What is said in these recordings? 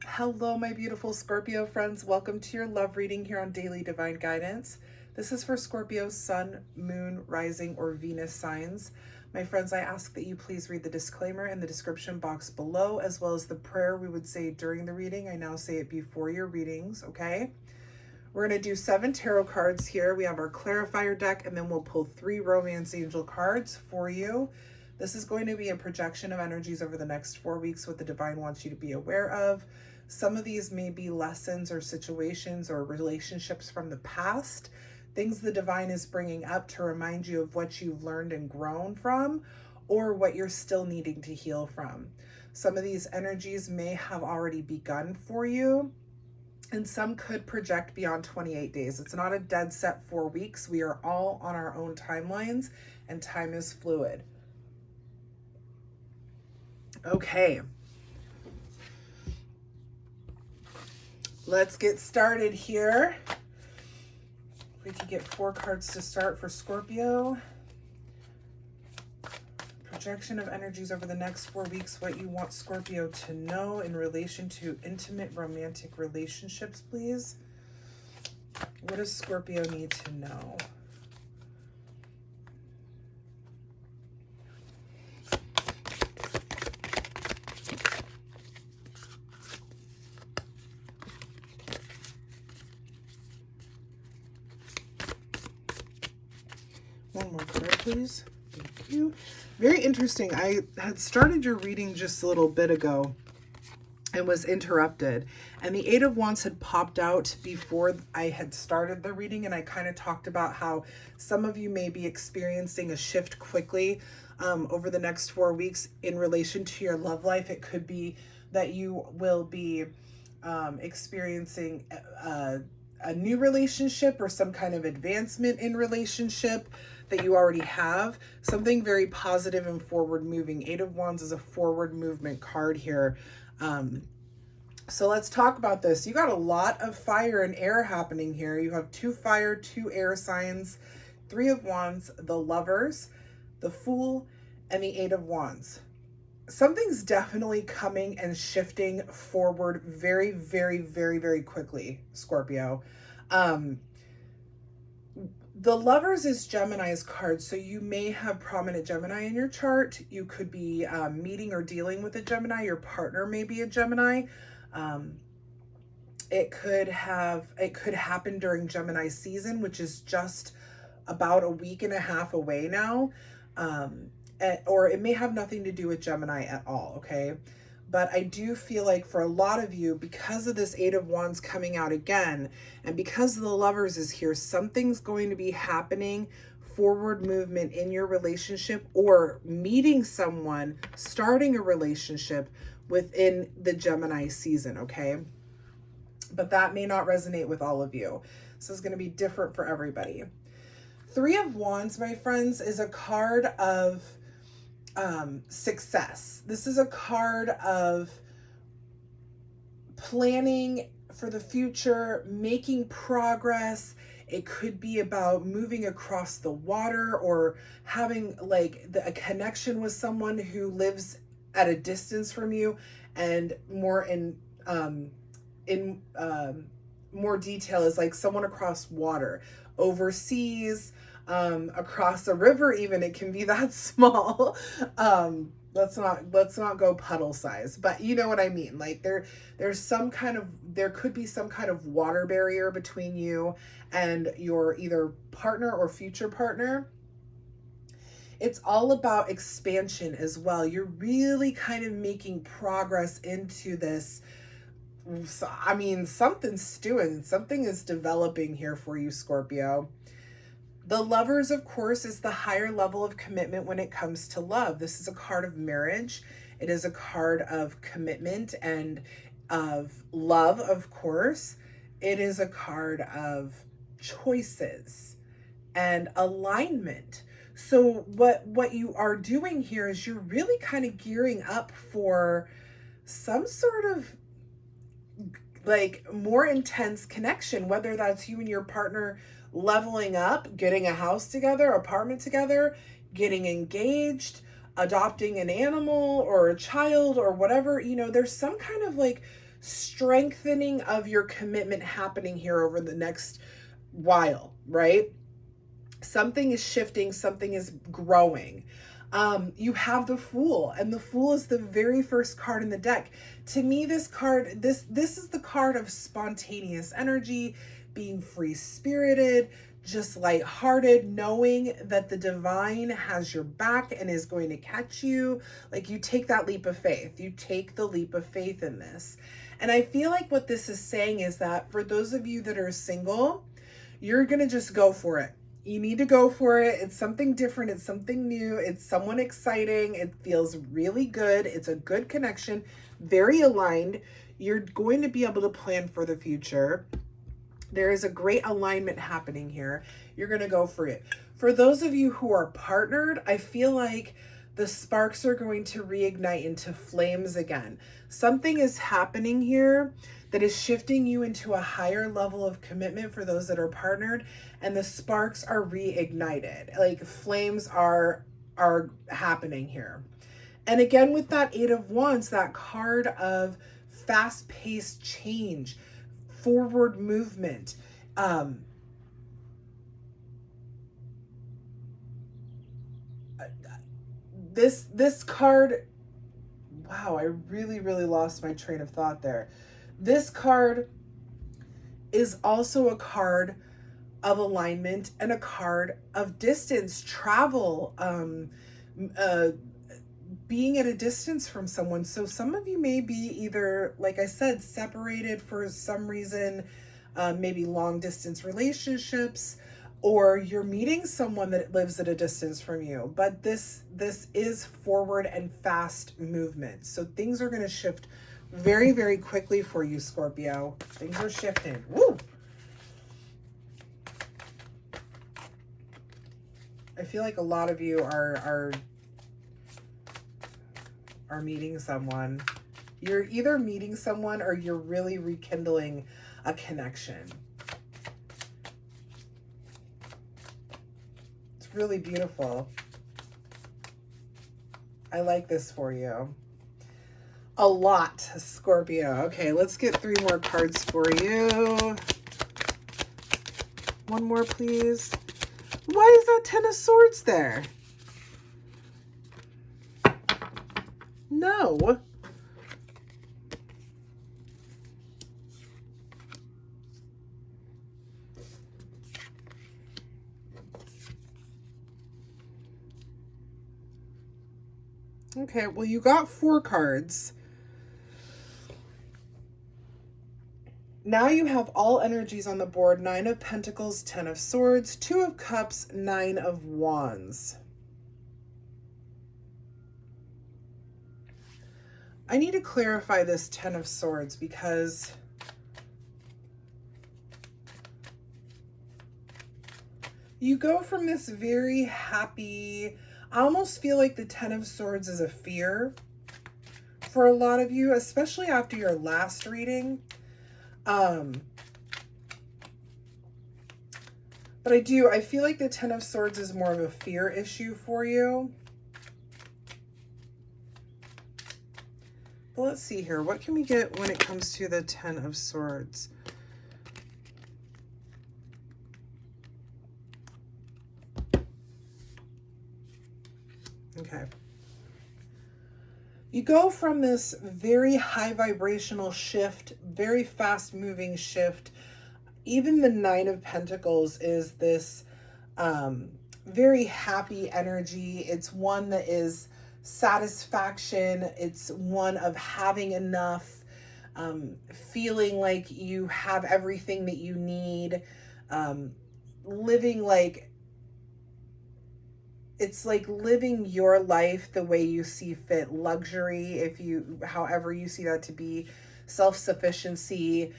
Hello, my beautiful Scorpio friends. Welcome to your love reading here on Daily Divine Guidance. This is for Scorpio Sun, Moon, Rising, or Venus signs. My friends, I ask that you please read the disclaimer in the description box below, as well as the prayer we would say during the reading. I now say it before your readings, okay? We're going to do 7 tarot cards here. We have our clarifier deck, and then we'll pull 3 romance angel cards for you. This is going to be a projection of energies over the next 4 weeks, what the divine wants you to be aware of. Some of these may be lessons or situations or relationships from the past, things the divine is bringing up to remind you of what you've learned and grown from, or what you're still needing to heal from. Some of these energies may have already begun for you, and some could project beyond 28 days. It's not a dead set 4 weeks. We are all on our own timelines, and time is fluid. Okay. Let's get started here. We could get 4 cards to start for Scorpio. Projection of energies over the next 4 weeks, what you want Scorpio to know in relation to intimate romantic relationships, please. What does Scorpio need to know? One more card, please. Thank you. Very interesting. I had started your reading just a little bit ago and was interrupted. And the 8 of Wands had popped out before I had started the reading. And I kind of talked about how some of you may be experiencing a shift quickly over the next 4 weeks in relation to your love life. It could be that you will be experiencing a new relationship or some kind of advancement in relationship that you already have. Something very positive and forward moving. 8 of Wands is a forward movement card here. So let's talk about this. You got a lot of fire and air happening here. You have 2 fire, 2 air signs, 3 of Wands, the Lovers, the Fool, and the 8 of Wands. Something's definitely coming and shifting forward very, very, very, very quickly, Scorpio. The Lovers is Gemini's card, so you may have prominent Gemini in your chart. You could be meeting or dealing with a Gemini. Your partner may be a Gemini. It could happen during Gemini season, which is just about a week and a half away now. Or it may have nothing to do with Gemini at all, okay? But I do feel like for a lot of you, because of this 8 of Wands coming out again, and because the Lovers is here, something's going to be happening, forward movement in your relationship, or meeting someone, starting a relationship within the Gemini season, okay? But that may not resonate with all of you. So it's going to be different for everybody. 3 of Wands, my friends, is a card of success. This is a card of planning for the future, making progress. It could be about moving across the water or having like a connection with someone who lives at a distance from you, and more in more detail is like someone across water, overseas, across a river, even. It can be that small. Let's not go puddle size, but you know what I mean. Like there could be some kind of water barrier between you and your either partner or future partner. It's all about expansion as well. You're really kind of making progress into this. I mean, something's stewing, something is developing here for you, Scorpio. The Lovers, of course, is the higher level of commitment when it comes to love. This is a card of marriage. It is a card of commitment and of love, of course. It is a card of choices and alignment. So what you are doing here is you're really kind of gearing up for some sort of like more intense connection, whether that's you and your partner leveling up, getting a house together, apartment together, getting engaged, adopting an animal or a child or whatever. You know, there's some kind of like strengthening of your commitment happening here over the next while, right? Something is shifting, something is growing. You have the Fool, and the Fool is the very first card in the deck. To me, this card, this is the card of spontaneous energy, being free-spirited, just lighthearted, knowing that the divine has your back and is going to catch you. Like, you take that leap of faith. You take the leap of faith in this. And I feel like what this is saying is that for those of you that are single, you're going to just go for it. You need to go for it. It's something different. It's something new. It's someone exciting. It feels really good. It's a good connection, very aligned. You're going to be able to plan for the future. There is a great alignment happening here. You're going to go for it. For those of you who are partnered, I feel like the sparks are going to reignite into flames again. Something is happening here that is shifting you into a higher level of commitment for those that are partnered, and the sparks are reignited. Like, flames are happening here. And again, with that Eight of Wands, that card of fast-paced change, forward movement. This card, wow, I really lost my train of thought there. This card is also a card of alignment and a card of distance, travel, being at a distance from someone. So some of you may be either, like I said, separated for some reason, maybe long distance relationships, or you're meeting someone that lives at a distance from you. But this is forward and fast movement. So things are going to shift very quickly for you, Scorpio. Things are shifting. Woo! I feel like a lot of you are meeting someone. You're either meeting someone or you're really rekindling a connection. It's really beautiful. I like this for you. A lot, Scorpio. Okay, let's get 3 more cards for you. One more, please. Why is that 10 of Swords there? No. Okay, well, you got 4 cards. Now you have all energies on the board. 9 of Pentacles, 10 of Swords, 2 of Cups, 9 of Wands. I need to clarify this 10 of Swords because you go from this very happy, I almost feel like the 10 of Swords is a fear for a lot of you, especially after your last reading. But I feel like the 10 of Swords is more of a fear issue for you. But let's see here. What can we get when it comes to the 10 of Swords? Okay. You go from this very high vibrational shift, very fast moving shift. Even the 9 of Pentacles is this very happy energy. It's one that is satisfaction. It's one of having enough, feeling like you have everything that you need, living like, it's like living your life the way you see fit, luxury, however you see that to be, self-sufficiency,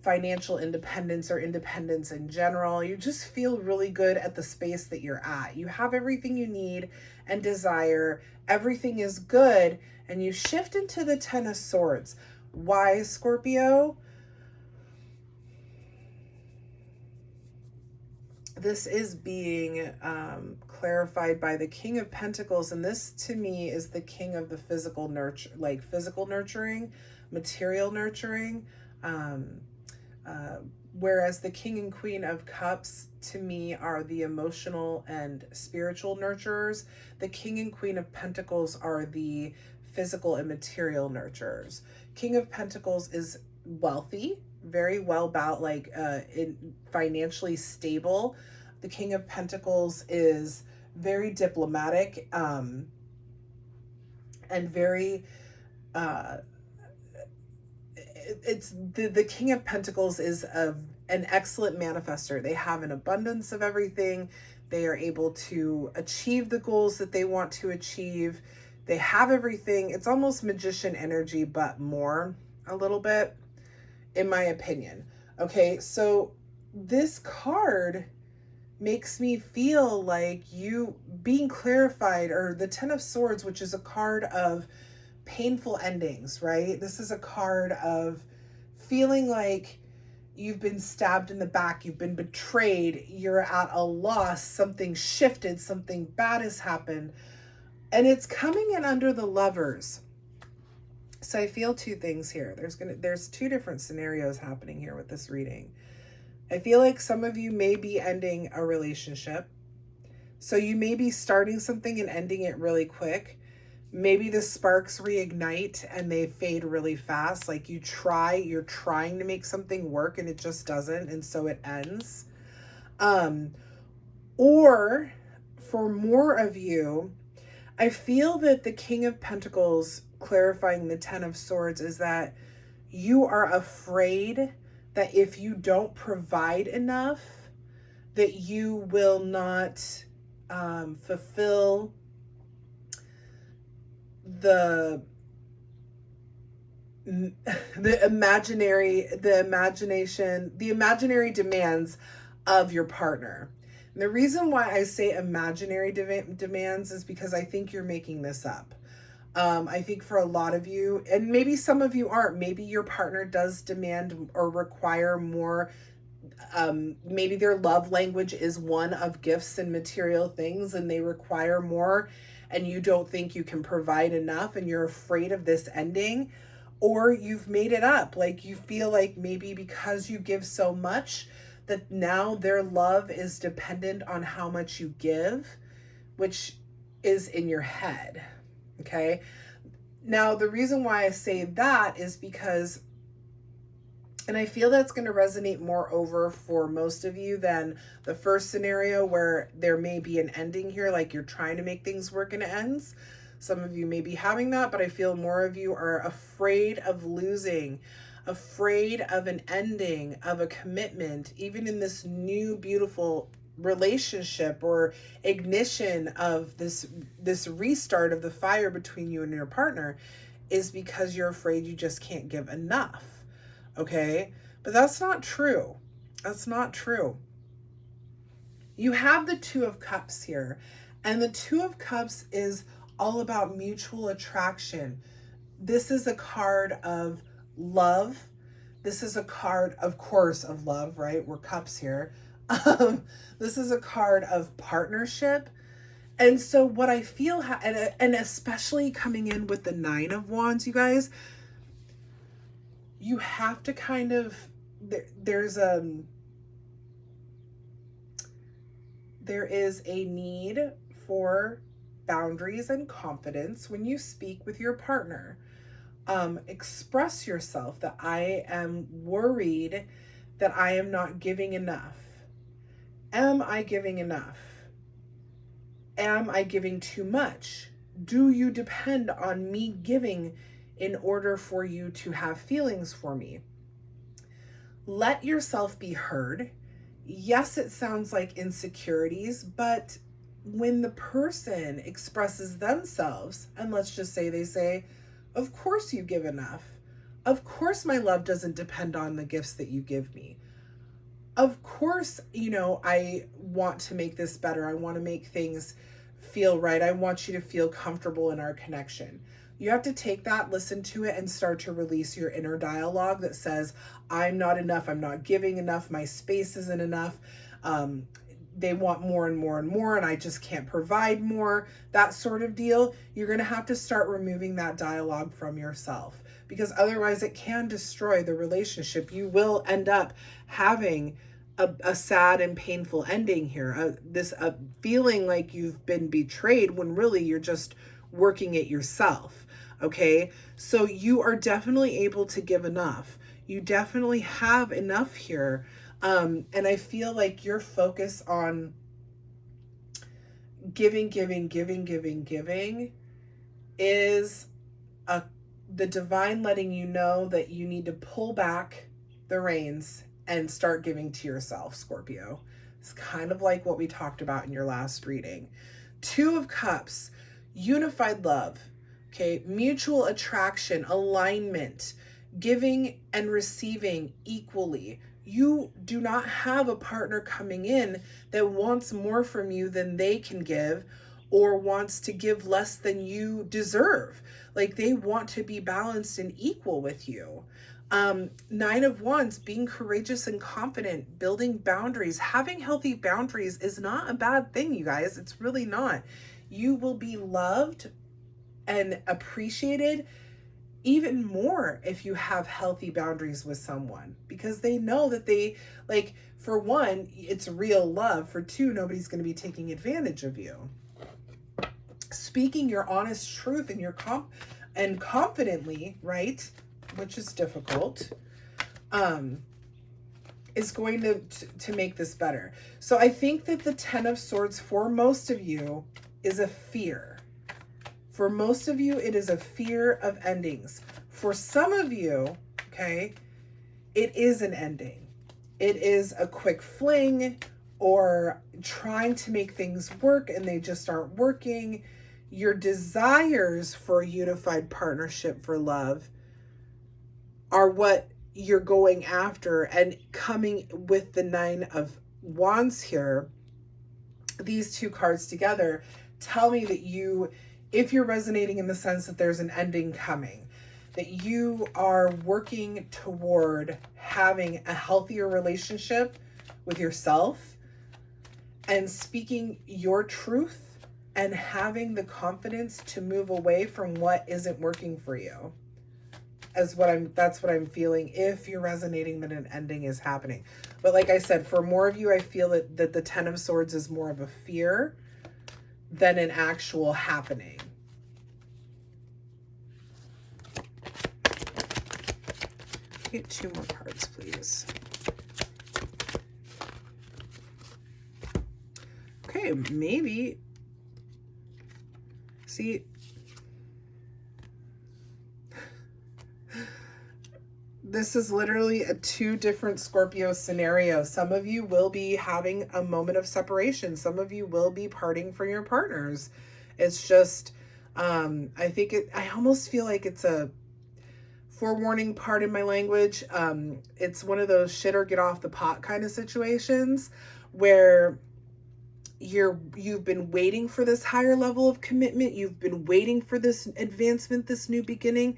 financial independence or independence in general. You just feel really good at the space that you're at. You have everything you need and desire. Everything is good. And you shift into the 10 of Swords. Why, Scorpio? This is being clarified by the King of Pentacles. And this, to me, is the king of the physical nurturing, material nurturing. Um, Whereas the King and Queen of Cups to me are the emotional and spiritual nurturers. The King and Queen of Pentacles are the physical and material nurturers. King of Pentacles is wealthy, very well about financially stable. The King of Pentacles is very diplomatic, and very uh, it's the King of Pentacles is an excellent manifester. They have an abundance of everything. They are able to achieve the goals that they want to achieve. They have everything. It's almost magician energy, but more a little bit, in my opinion. Okay, so this card makes me feel like you being clarified, or the Ten of Swords, which is a card of painful endings, right? This is a card of feeling like you've been stabbed in the back, you've been betrayed, you're at a loss, something shifted, something bad has happened, and it's coming in under the Lovers. So I feel two things here. There's two different scenarios happening here with this reading. I feel like some of you may be ending a relationship. So you may be starting something and ending it really quick. Maybe the sparks reignite and they fade really fast. Like you're trying to make something work and it just doesn't, and so it ends. Or for more of you, I feel that the King of Pentacles clarifying the Ten of Swords is that you are afraid that if you don't provide enough, that you will not fulfill the imaginary demands of your partner. And the reason why I say imaginary demands is because I think you're making this up. I think for a lot of you, and maybe some of you aren't, maybe your partner does demand or require more. Maybe their love language is one of gifts and material things, and they require more, and you don't think you can provide enough, and you're afraid of this ending. Or you've made it up. Like you feel like maybe because you give so much that now their love is dependent on how much you give, which is in your head. Okay. Now, the reason why I say that is because, and I feel that's going to resonate more over for most of you than the first scenario where there may be an ending here, like you're trying to make things work and it ends. Some of you may be having that, but I feel more of you are afraid of losing, afraid of an ending, of a commitment, even in this new beautiful relationship or ignition of this restart of the fire between you and your partner, is because you're afraid you just can't give enough. Okay? But that's not true. That's not true. You have the Two of Cups here, and the Two of Cups is all about mutual attraction. This is a card of love. This is a card, of course, of love, right? We're cups here. This is a card of partnership. And so what I feel, and especially coming in with the Nine of Wands, you guys, you have to kind of, there is a need for boundaries and confidence when you speak with your partner. Express yourself that I am worried that I am not giving enough. Am I giving enough? Am I giving too much? Do you depend on me giving in order for you to have feelings for me? Let yourself be heard. Yes, it sounds like insecurities, but when the person expresses themselves, and let's just say they say, of course you give enough. Of course my love doesn't depend on the gifts that you give me. Of course, I want to make this better. I want to make things feel right. I want you to feel comfortable in our connection. You have to take that, listen to it, and start to release your inner dialogue that says, I'm not enough. I'm not giving enough. My space isn't enough. They want more and more and more, and I just can't provide more. That sort of deal. You're going to have to start removing that dialogue from yourself. because otherwise it can destroy the relationship. You will end up having a sad and painful ending here. This feeling like you've been betrayed when really you're just working it yourself. Okay, so you are definitely able to give enough. You definitely have enough here. And I feel like your focus on giving is the divine letting you know that you need to pull back the reins and start giving to yourself, Scorpio. It's kind of like what we talked about in your last reading. Two of Cups, unified love, okay, mutual attraction, alignment, giving and receiving equally. You do not have a partner coming in that wants more from you than they can give, or wants to give less than you deserve. Like, they want to be balanced and equal with you. Nine of Wands, being courageous and confident, building boundaries. Having healthy boundaries is not a bad thing, you guys. It's really not. You will be loved and appreciated even more if you have healthy boundaries with someone, because they know that they, like, for one, it's real love. For two, nobody's going to be taking advantage of you. Speaking your honest truth and your and confidently, right, which is difficult, is going to make this better. So I think that the Ten of Swords for most of you is a fear. For most of you, it is a fear of endings. For some of you, okay, it is an ending. It is a quick fling, or trying to make things work and they just aren't working. Your desires for a unified partnership for love are what you're going after, and coming with the Nine of Wands here, these two cards together tell me that you, if you're resonating in the sense that there's an ending coming, that you are working toward having a healthier relationship with yourself and speaking your truth and having the confidence to move away from what isn't working for you. That's what I'm feeling if you're resonating that an ending is happening. But like I said, for more of you, I feel that the Ten of Swords is more of a fear than an actual happening. Get two more cards, please. Okay, maybe. See, this is literally two different Scorpio scenarios. Some of you will be having a moment of separation. Some of you will be parting from your partners. It's just, I almost feel like it's a forewarning, pardon my language. It's one of those shit or get off the pot kind of situations where you've been waiting for this higher level of commitment. You've been waiting for this advancement, this new beginning.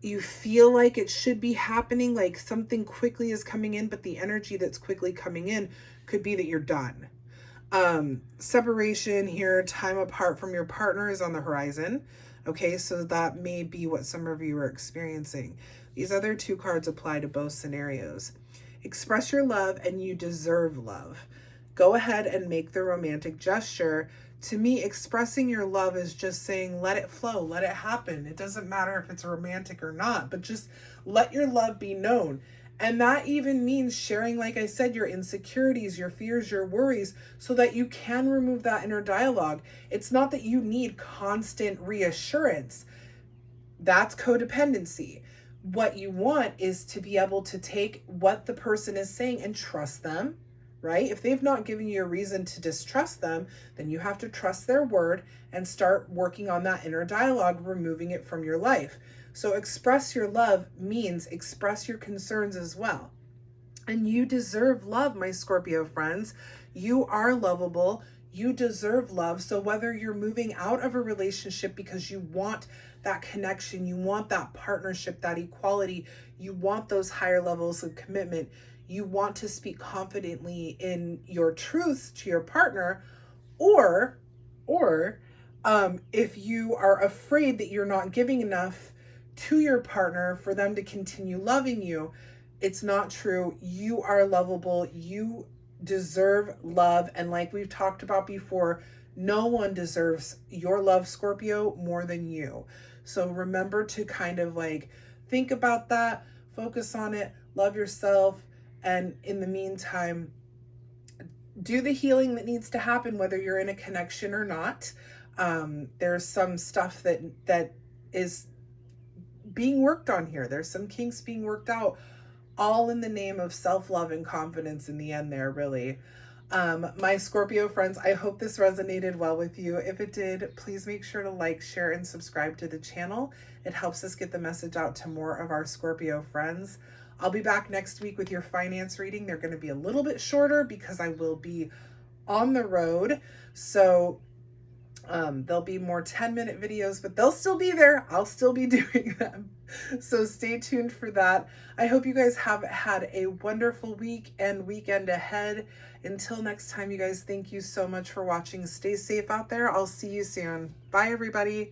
You feel like it should be happening, like something quickly is coming in, but the energy that's quickly coming in could be that you're done. Separation here, time apart from your partner is on the horizon. Okay, so that may be what some of you are experiencing. These other two cards apply to both scenarios. Express your love and you deserve love. Go ahead and make the romantic gesture. To me, expressing your love is just saying, let it flow, let it happen. It doesn't matter if it's romantic or not, but just let your love be known. And that even means sharing, like I said, your insecurities, your fears, your worries, so that you can remove that inner dialogue. It's not that you need constant reassurance. That's codependency. What you want is to be able to take what the person is saying and trust them, right? If they've not given you a reason to distrust them, then you have to trust their word and start working on that inner dialogue, removing it from your life. So express your love means express your concerns as well. And you deserve love, my Scorpio friends. You are lovable. You deserve love. So whether you're moving out of a relationship because you want that connection, you want that partnership, that equality, you want those higher levels of commitment, you want to speak confidently in your truths to your partner, or if you are afraid that you're not giving enough to your partner for them to continue loving you. It's not true. You are lovable. You deserve love. And like we've talked about before, no one deserves your love, Scorpio, more than you. So remember to kind of like think about that, focus on it, love yourself. And in the meantime, do the healing that needs to happen, whether you're in a connection or not. There's some stuff that is being worked on here. There's some kinks being worked out, all in the name of self-love and confidence in the end there, really. My Scorpio friends, I hope this resonated well with you. If it did, please make sure to like, share, and subscribe to the channel. It helps us get the message out to more of our Scorpio friends. I'll be back next week with your finance reading. They're going to be a little bit shorter because I will be on the road. So there'll be more 10-minute videos, but they'll still be there. I'll still be doing them. So stay tuned for that. I hope you guys have had a wonderful week and weekend ahead. Until next time, you guys, thank you so much for watching. Stay safe out there. I'll see you soon. Bye, everybody.